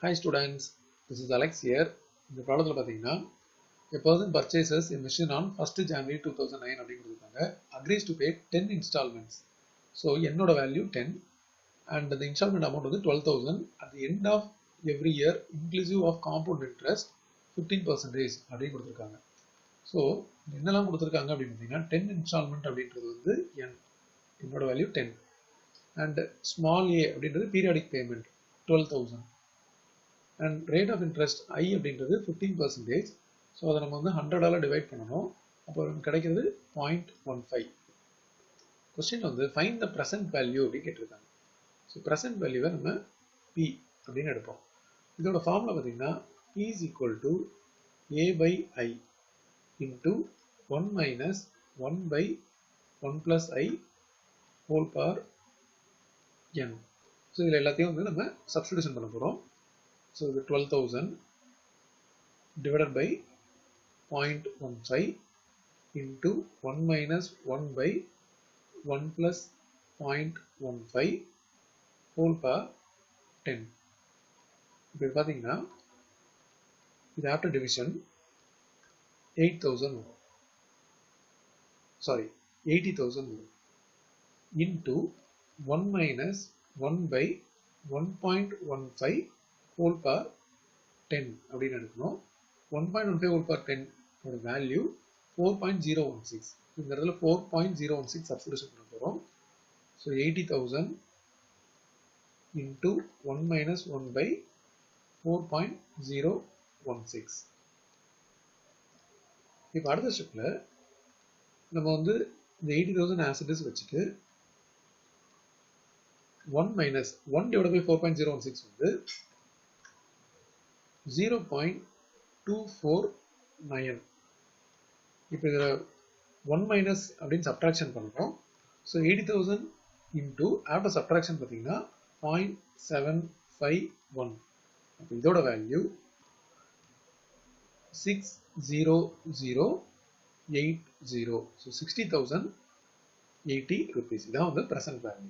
Hi students, this is Alex here. இந்த ப்ராப்ளத்தில் பார்த்தீங்கன்னா a person purchases a machine on 1st January 2009 அப்படின்னு கொடுத்துருக்காங்க. Agrees to pay 10 installments. So என்னோட value 10 and the installment amount வந்து 12,000 at the end of every year inclusive of compound interest 15% அப்படின்னு கொடுத்துருக்காங்க. So என்னெல்லாம் கொடுத்துருக்காங்க அப்படின்னு பார்த்தீங்கன்னா 10 installment அப்படின்றது வந்து என்னோட வேல்யூ 10 and small a அப்படின்றது periodic payment 12,000 and rate of interest I அப்படின்றது 15%. ஸோ அதை நம்ம வந்து 100ஆல் டிவைட் பண்ணணும். அப்போ நமக்கு கிடைக்கிறது 0.15. கொஸ்டின் வந்து ஃபைண்ட் த ப்ரெசன்ட் வேல்யூ அப்படின்னு கேட்டிருக்காங்க. ஸோ ப்ரெசன்ட் வேல்யூவை நம்ம P அப்படின்னு எடுப்போம். இதோட ஃபார்முலா பார்த்தீங்கன்னா P is equal to A by I into 1 minus 1 by 1 plus I whole power n. So இதில் எல்லாத்தையும் வந்து நம்ம சப்ஸ்டிடியூஷன் பண்ண போகிறோம். So the 12,000 divided by 0.15 into 1 minus 1 by 1 plus 0.15 whole power 10. இப்போ பார்த்தீங்கன்னா இது after division 80,000 into 1 minus 1 by 1.15 whole power 10 அப்படின்னு எடுக்கணும். 1.15 whole power 10 ஓட வேல்யூ 4.016. இந்த இடத்துல 4.016 சப்ஸ்டிடியூஷன் பண்ண போகிறோம். So 80,000 into 1 minus 1 by 4.016. இப்போ அடுத்த ஸ்டெப்பில் நம்ம வந்து இந்த 80,000 as it is வச்சுட்டு 1 minus 1 divided by 4.016 வந்து 0.249. இப்போ இதில் 1 மைனஸ் அப்படின்னு சப்ட்ராக்ஷன் பண்ணுறோம். ஸோ 80,000 இன்டூ ஆஃப்டர் சப்ட்ராக்ஷன் பார்த்தீங்கன்னா 0.751. அப்போ இதோட வேல்யூ 60080. So 60,080 rupees. இதான் வந்து ப்ரெசன்ட் வேல்யூ.